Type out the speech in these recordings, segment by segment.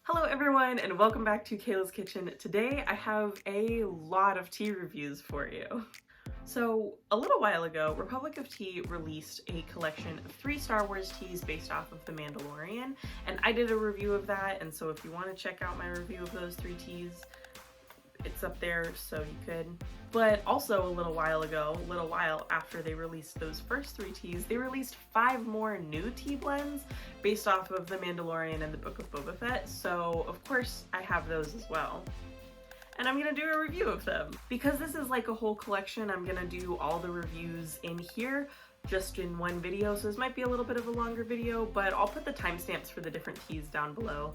Hello everyone and welcome back to Kayla's Kitchen. Today I have a lot of tea reviews for you. So a little while ago, Republic of Tea released a collection of 3 Star Wars teas based off of The Mandalorian, and I did a review of that, and so if you want to check out my review of those 3 teas, it's up there so you could. But also a little while after they released those first 3 teas, they released 5 more new tea blends based off of The Mandalorian and the Book of Boba Fett, so of course I have those as well. And I'm gonna do a review of them. Because this is like a whole collection, I'm gonna do all the reviews in here just in one video, so this might be a little bit of a longer video, but I'll put the timestamps for the different teas down below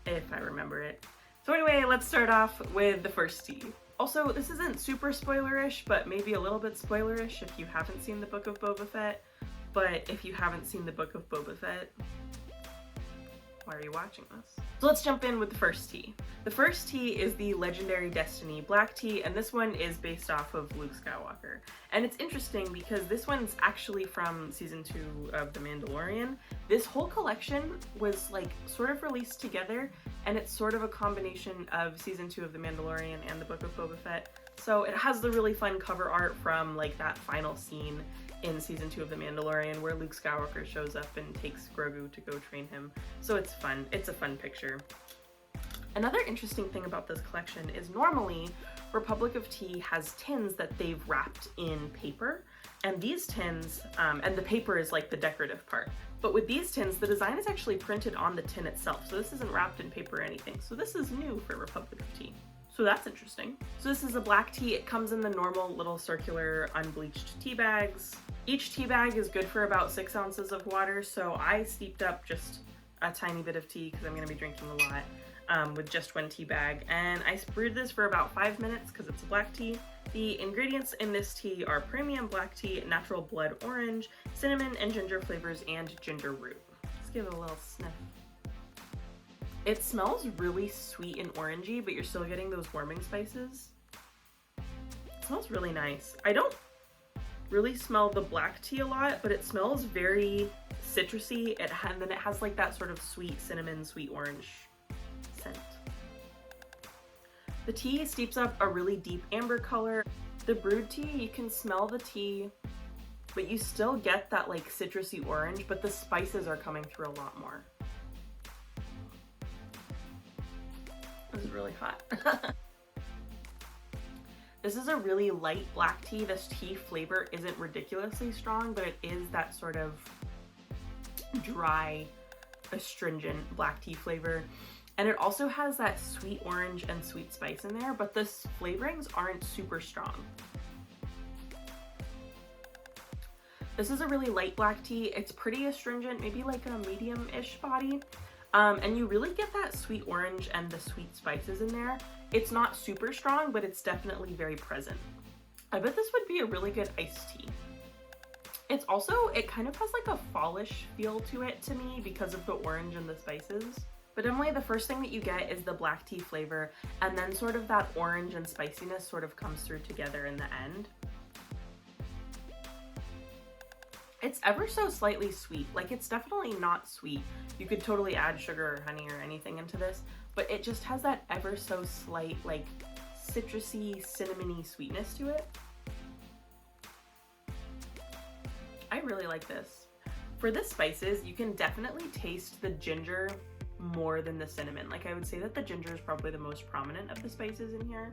if I remember it. So anyway, let's start off with the first tea. Also, this isn't super spoilerish, but maybe a little bit spoilerish if you haven't seen the Book of Boba Fett. But if you haven't seen the Book of Boba Fett, why are you watching this? So let's jump in with the first tea. The first tea is the Legendary Destiny Black Tea, and this one is based off of Luke Skywalker. And it's interesting because this one's actually from season 2 of The Mandalorian. This whole collection was like sort of released together, and it's sort of a combination of season 2 of The Mandalorian and the Book of Boba Fett. So it has the really fun cover art from like that final scene in season 2 of The Mandalorian where Luke Skywalker shows up and takes Grogu to go train him. So it's fun. It's a fun picture. Another interesting thing about this collection is normally Republic of Tea has tins that they've wrapped in paper, and these tins, and the paper is like the decorative part. But with these tins, the design is actually printed on the tin itself, so this isn't wrapped in paper or anything. So this is new for Republic of Tea. So that's interesting. So this is a black tea. It comes in the normal little circular unbleached tea bags. Each tea bag is good for about 6 ounces of water, so I steeped up just a tiny bit of tea because I'm going to be drinking a lot with just 1 tea bag. And I brewed this for about 5 minutes because it's a black tea. The ingredients in this tea are premium black tea, natural blood orange, cinnamon and ginger flavors, and ginger root. Let's give it a little sniff. It smells really sweet and orangey, but you're still getting those warming spices. It smells really nice. I don't really smell the black tea a lot, but it smells very citrusy, and then it has like that sort of sweet cinnamon, sweet orange scent. The tea steeps up a really deep amber color. The brewed tea, you can smell the tea, but you still get that like citrusy orange, but the spices are coming through a lot more. This is really hot. This is a really light black tea. This tea flavor isn't ridiculously strong, but it is that sort of dry, astringent black tea flavor. And it also has that sweet orange and sweet spice in there, but the flavorings aren't super strong. This is a really light black tea. It's pretty astringent, maybe like a medium-ish body. And you really get that sweet orange and the sweet spices in there. It's not super strong, but it's definitely very present. I bet this would be a really good iced tea. It's also, it kind of has like a fallish feel to it to me because of the orange and the spices. But definitely the first thing that you get is the black tea flavor, and then sort of that orange and spiciness sort of comes through together in the end. It's ever so slightly sweet. Like, it's definitely not sweet. You could totally add sugar or honey or anything into this, but it just has that ever so slight, like, citrusy, cinnamony sweetness to it. I really like this. For the spices, you can definitely taste the ginger more than the cinnamon. Like, I would say that the ginger is probably the most prominent of the spices in here.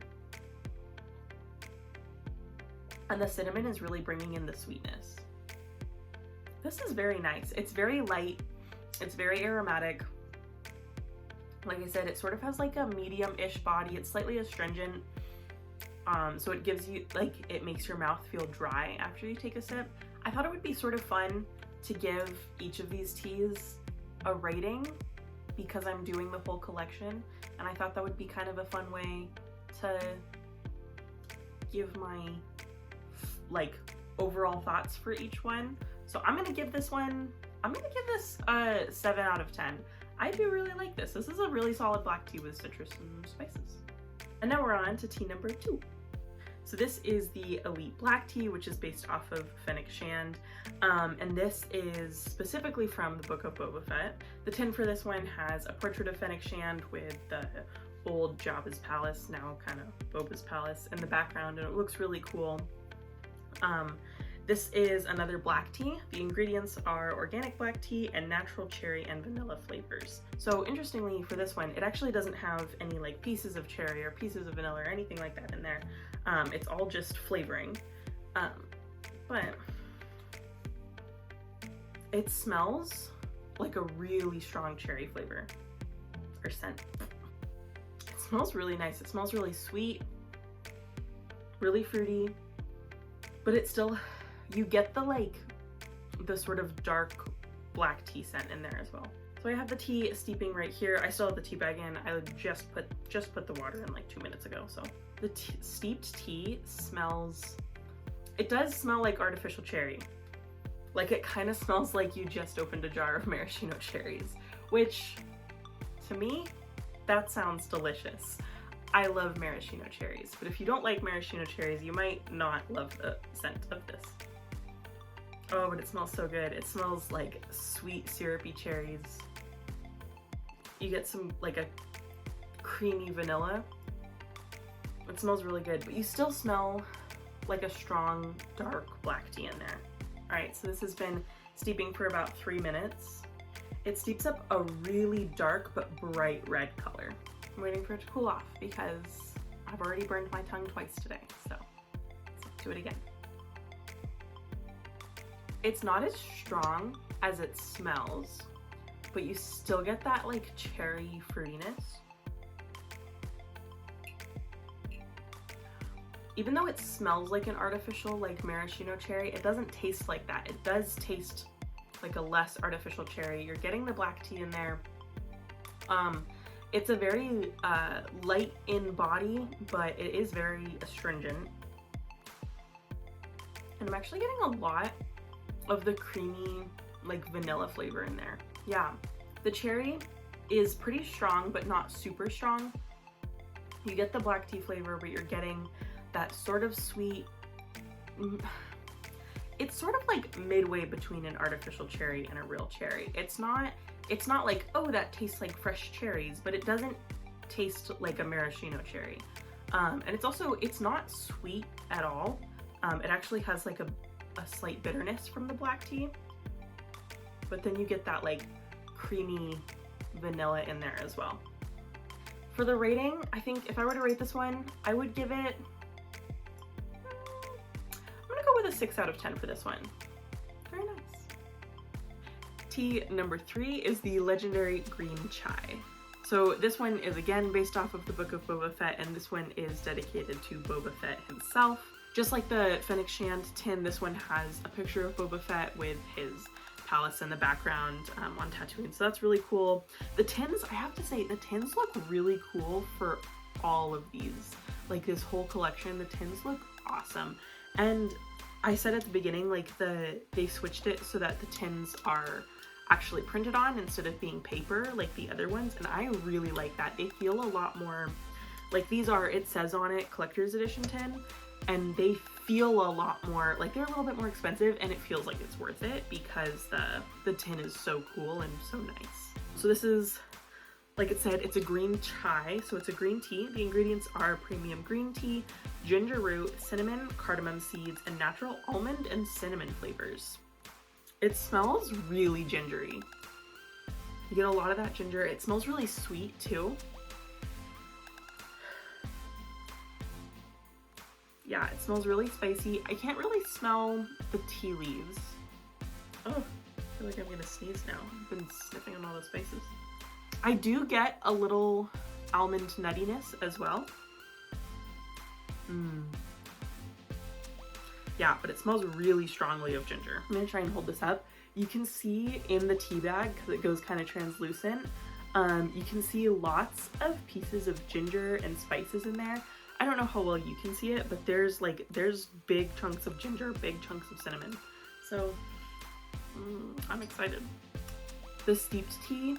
And the cinnamon is really bringing in the sweetness. This is very nice. It's very light. It's very aromatic. Like I said, it sort of has like a medium-ish body. It's slightly astringent. So it gives you, like, it makes your mouth feel dry after you take a sip. I thought it would be sort of fun to give each of these teas a rating because I'm doing the whole collection, and I thought that would be kind of a fun way to give my, like, overall thoughts for each one. So I'm gonna give this a 7 out of 10. I do really like this. This is a really solid black tea with citrus and spices. And now we're on to tea number 2. So this is the Elite Black Tea, which is based off of Fennec, and this is specifically from the Book of Boba Fett. The tin for this one has a portrait of Fennec with the old Jabba's palace, now kind of Boba's palace, in the background, and it looks really cool. This is another black tea. The ingredients are organic black tea and natural cherry and vanilla flavors. So interestingly for this one, it actually doesn't have any like pieces of cherry or pieces of vanilla or anything like that in there. It's all just flavoring. But it smells like a really strong cherry flavor or scent. It smells really nice. It smells really sweet, really fruity, but it's still, you get the sort of dark black tea scent in there as well. So I have the tea steeping right here. I still have the tea bag in. I just put the water in like 2 minutes ago. So the steeped tea smells, it does smell like artificial cherry. Like it kind of smells like you just opened a jar of maraschino cherries, which to me, that sounds delicious. I love maraschino cherries, but if you don't like maraschino cherries, you might not love the scent of this. Oh, but it smells so good. It smells like sweet, syrupy cherries. You get some, like a creamy vanilla. It smells really good, but you still smell like a strong, dark black tea in there. All right, so this has been steeping for about 3 minutes. It steeps up a really dark but bright red color. I'm waiting for it to cool off because I've already burned my tongue twice today, so let's do it again. It's not as strong as it smells, but you still get that like cherry fruitiness. Even though it smells like an artificial like maraschino cherry, it doesn't taste like that. It does taste like a less artificial cherry. You're getting the black tea in there. It's a very light in body, but it is very astringent. And I'm actually getting a lot of the creamy like vanilla flavor in there. Yeah, the cherry is pretty strong, but not super strong. You get the black tea flavor, but you're getting that sort of sweet, it's sort of like midway between an artificial cherry and a real cherry. It's not like, oh, that tastes like fresh cherries, but it doesn't taste like a maraschino cherry. And it's not sweet at all. It actually has like a slight bitterness from the black tea, but then you get that like creamy vanilla in there as well. For the rating, I think if I were to rate this one, I would give it, I'm gonna go with a 6 out of 10 for this one. Very nice. Tea number 3 is the legendary green chai. So this one is again based off of the Book of Boba Fett, and this one is dedicated to Boba Fett himself. Just like the Fennec tin, this one has a picture of Boba Fett with his palace in the background on Tatooine, so that's really cool. The tins, I have to say, the tins look really cool for all of these. Like this whole collection, the tins look awesome. And I said at the beginning, like they switched it so that the tins are actually printed on instead of being paper like the other ones, and I really like that. They feel a lot more like these are, it says on it, collector's edition tin, and they feel a lot more like they're a little bit more expensive, and it feels like it's worth it because the tin is so cool and so nice. So this is, like it said, it's a green chai, so it's a green tea. The ingredients are premium green tea, ginger root, cinnamon, cardamom seeds, and natural almond and cinnamon flavors. It smells really gingery. You get a lot of that ginger. It smells really sweet too. Yeah, it smells really spicy. I can't really smell the tea leaves. Oh, I feel like I'm gonna sneeze now. I've been sniffing on all the spices. I do get a little almond nuttiness as well. Yeah, but it smells really strongly of ginger. I'm gonna try and hold this up. You can see in the tea bag, because it goes kind of translucent, you can see lots of pieces of ginger and spices in there. I don't know how well you can see it, but there's big chunks of ginger, big chunks of cinnamon. So I'm excited. The steeped tea,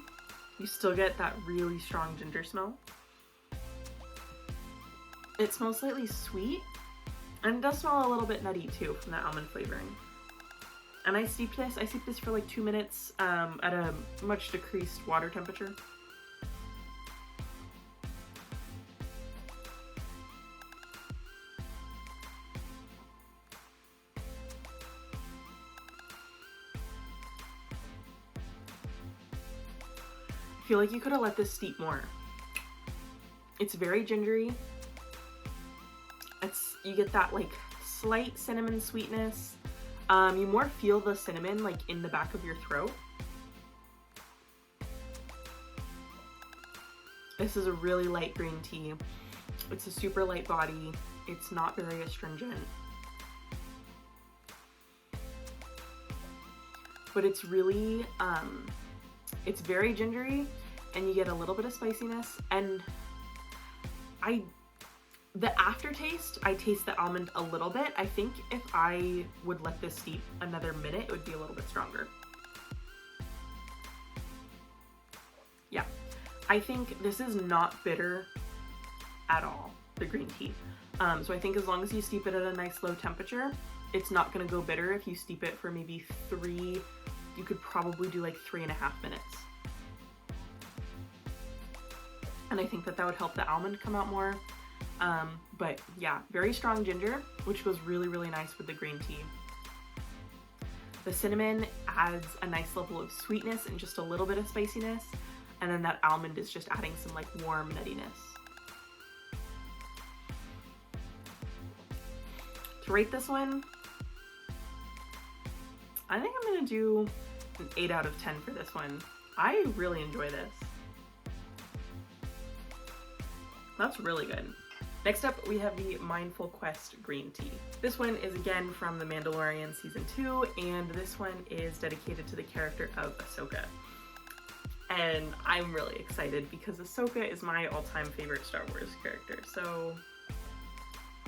you still get that really strong ginger smell. It smells slightly sweet, And it does smell a little bit nutty too from the almond flavoring. And I steeped this for like 2 minutes at a much decreased water temperature. I feel like you could have let this steep more. It's very gingery. You get that like slight cinnamon sweetness. You more feel the cinnamon like in the back of your throat. This is a really light green tea. It's a super light body. It's not very astringent. But it's really, it's very gingery, and you get a little bit of spiciness, and the aftertaste, I taste the almond a little bit. I think if I would let this steep another minute, it would be a little bit stronger. Yeah, I think this is not bitter at all, the green tea. So I think as long as you steep it at a nice low temperature, it's not gonna go bitter. If you steep it for maybe you could probably do like 3.5 minutes. And I think that would help the almond come out more. But yeah, very strong ginger, which goes really, really nice with the green tea. The cinnamon adds a nice level of sweetness and just a little bit of spiciness. And then that almond is just adding some like warm nuttiness. To rate this one, I think I'm gonna do an 8 out of 10 for this one. I really enjoy this. That's really good. Next up, we have the Mindful Quest green tea. This one is again from The Mandalorian Season 2, and this one is dedicated to the character of Ahsoka. And I'm really excited because Ahsoka is my all-time favorite Star Wars character, so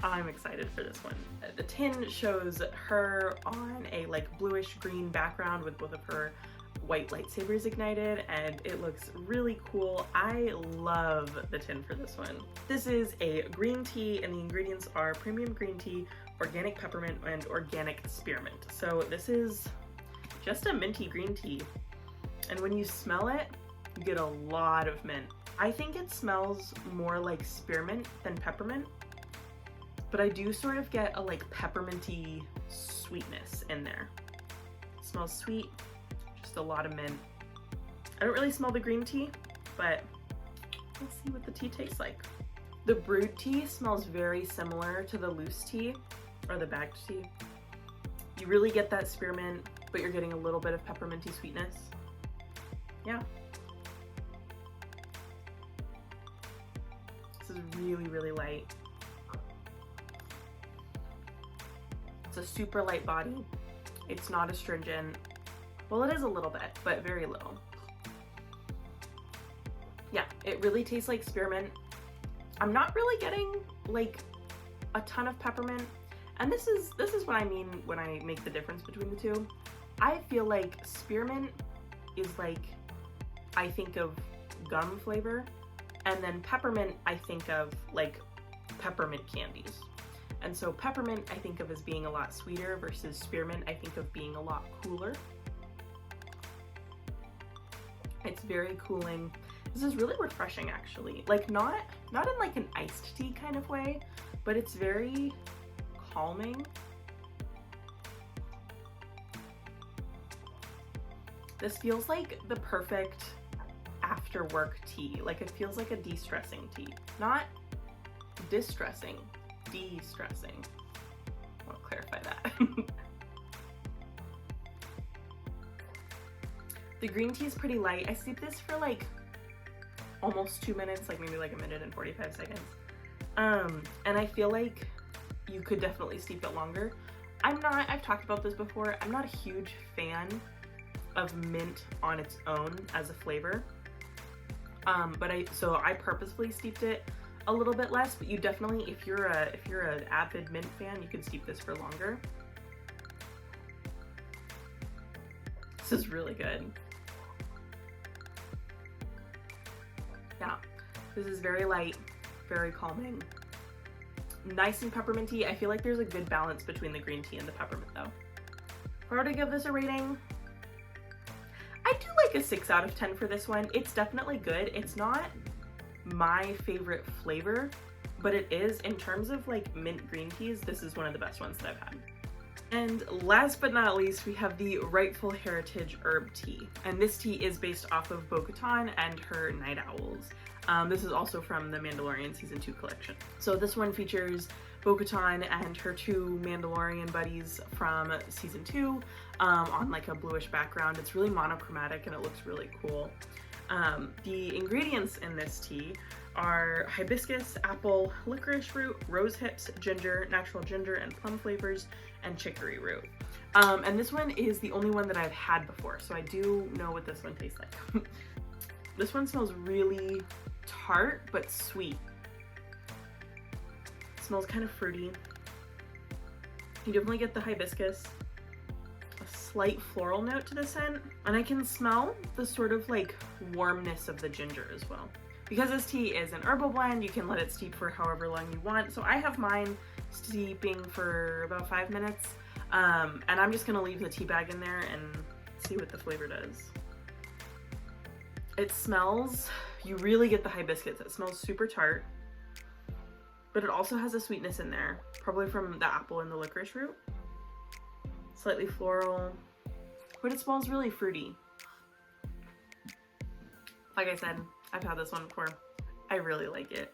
I'm excited for this one. The tin shows her on a like bluish green background with both of her white lightsabers ignited, and it looks really cool. I love the tin for this one. This is a green tea, and the ingredients are premium green tea, organic peppermint, and organic spearmint. So this is just a minty green tea, and when you smell it, you get a lot of mint. I think it smells more like spearmint than peppermint, but I do sort of get a like pepperminty sweetness in there. It smells sweet, just a lot of mint. I don't really smell the green tea, but let's see what the tea tastes like. The brewed tea smells very similar to the loose tea or the bagged tea. You really get that spearmint, but you're getting a little bit of pepperminty sweetness. Yeah. This is really, really light. It's a super light body. It's not astringent. Well, it is a little bit, but very little. Yeah, it really tastes like spearmint. I'm not really getting like a ton of peppermint. And this is what I mean when I make the difference between the two. I feel like spearmint is like, I think of gum flavor, and then peppermint I think of like peppermint candies. And so peppermint I think of as being a lot sweeter versus spearmint I think of being a lot cooler. It's very cooling. This is really refreshing actually. Like not in like an iced tea kind of way, but it's very calming. This feels like the perfect after work tea. Like it feels like a de-stressing tea. Not distressing, de-stressing. I'll clarify that. The green tea is pretty light. I steeped this for like almost 2 minutes, like maybe like 1 minute and 45 seconds. And I feel like you could definitely steep it longer. I've talked about this before, I'm not a huge fan of mint on its own as a flavor. So I purposefully steeped it a little bit less, but you definitely, if you're an avid mint fan, you can steep this for longer. This is really good. Yeah, this is very light, very calming. nice and pepperminty. I feel like there's a good balance between the green tea and the peppermint though. If I were to give this a rating, I do like a 6 out of 10 for this one. It's definitely good. It's not my favorite flavor, but it is, in terms of like mint green teas, this is one of the best ones that I've had. And last but not least, we have the Rightful Heritage Herb Tea. And this tea is based off of Bo-Katan and her night owls. This is also from the Mandalorian Season 2 collection. So this one features Bo-Katan and her 2 Mandalorian buddies from Season 2 on like a bluish background. It's really monochromatic and it looks really cool. The ingredients in this tea are hibiscus, apple, licorice root, rose hips, ginger, natural ginger and plum flavors, and chicory root. And this one is the only one that I've had before, so I do know what this one tastes like. This one smells really tart but sweet. It smells kind of fruity. You definitely get the hibiscus, a slight floral note to the scent, and I can smell the sort of like warmness of the ginger as well. Because this tea is an herbal blend, you can let it steep for however long you want. So I have mine steeping for about 5 minutes, and I'm just gonna leave the tea bag in there and see what the flavor does. It smells, you really get the hibiscus. It smells super tart, but it also has a sweetness in there, probably from the apple and the licorice root. Slightly floral, but it smells really fruity. Like I said, I've had this one before. I really like it.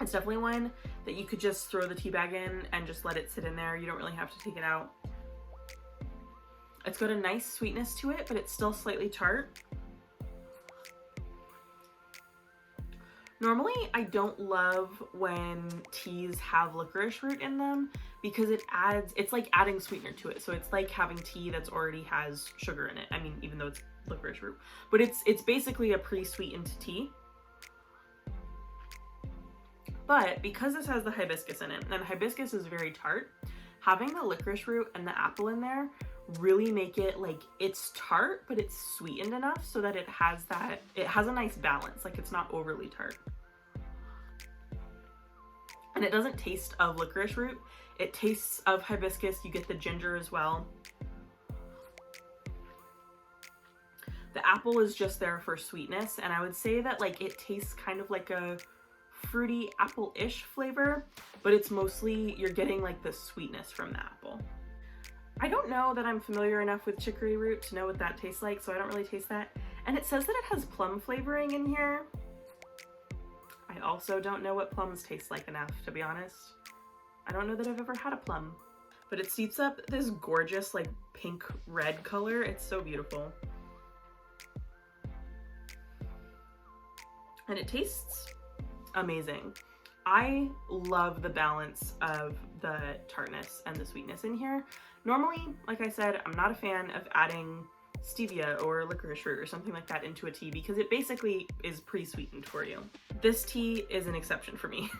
It's definitely one that you could just throw the tea bag in and just let it sit in there. You don't really have to take it out. It's got a nice sweetness to it, but it's still slightly tart. Normally, I don't love when teas have licorice root in them because it's like adding sweetener to it. So it's like having tea that's already has sugar in it. I mean, even though it's licorice root, but it's basically a pre-sweetened tea. But because this has the hibiscus in it, and hibiscus is very tart, having the licorice root and the apple in there really make it like, it's tart, but it's sweetened enough so that it has a nice balance. Like, it's not overly tart. And it doesn't taste of licorice root. It tastes of hibiscus. You get the ginger as well. The apple is just there for sweetness, and I would say that like it tastes kind of like a fruity apple-ish flavor, but it's mostly, you're getting like the sweetness from the apple. I don't know that I'm familiar enough with chicory root to know what that tastes like, so I don't really taste that. And it says that it has plum flavoring in here. I also don't know what plums taste like enough, to be honest. I don't know that I've ever had a plum, but it steeps up this gorgeous like pink red color. It's so beautiful. And it tastes amazing. I love the balance of the tartness and the sweetness in here. Normally, like I said, I'm not a fan of adding stevia or licorice root or something like that into a tea because it basically is pre-sweetened for you. This tea is an exception for me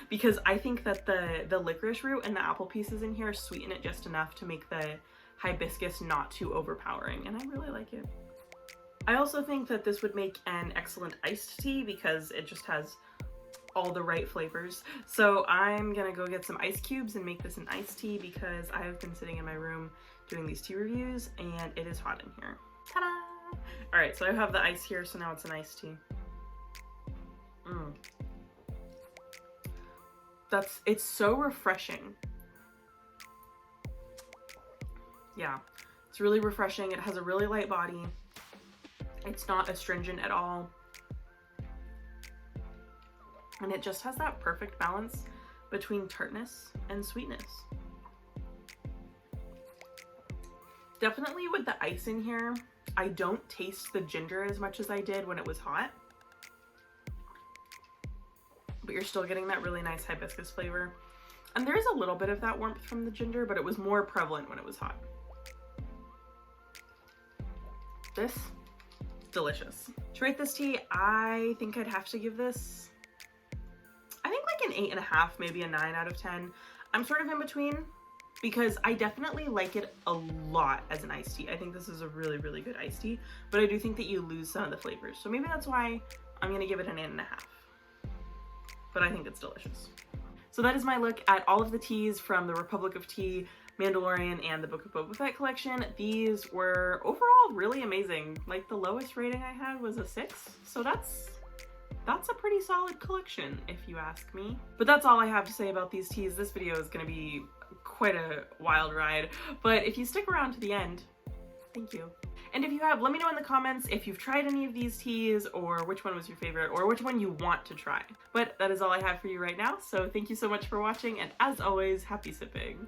because I think that the licorice root and the apple pieces in here sweeten it just enough to make the hibiscus not too overpowering, and I really like it. I also think that this would make an excellent iced tea because it just has all the right flavors. So I'm gonna go get some ice cubes and make this an iced tea because I have been sitting in my room doing these tea reviews and it is hot in here. Ta-da! All right, so I have the ice here, so now it's an iced tea. It's so refreshing. Yeah, it's really refreshing. It has a really light body. It's not astringent at all. And it just has that perfect balance between tartness and sweetness. Definitely with the ice in here, I don't taste the ginger as much as I did when it was hot. But you're still getting that really nice hibiscus flavor. And there is a little bit of that warmth from the ginger, but it was more prevalent when it was hot. This, delicious. To rate this tea, I think I'd have to give this, I think like an 8.5, maybe a 9 out of 10. I'm sort of in between because I definitely like it a lot as an iced tea. I think this is a really, really good iced tea, but I do think that you lose some of the flavors. So maybe that's why I'm gonna give it an 8.5. but I think it's delicious. So that is my look at all of the teas from the Republic of Tea, Mandalorian, and the Book of Boba Fett collection. These were overall really amazing. Like, the lowest rating I had was a 6, so that's a pretty solid collection if you ask me. But that's all I have to say about these teas. This video is gonna be quite a wild ride, but if you stick around to the end, thank you. And if you have, let me know in the comments if you've tried any of these teas, or which one was your favorite, or which one you want to try. But that is all I have for you right now, so thank you so much for watching, and as always, happy sipping.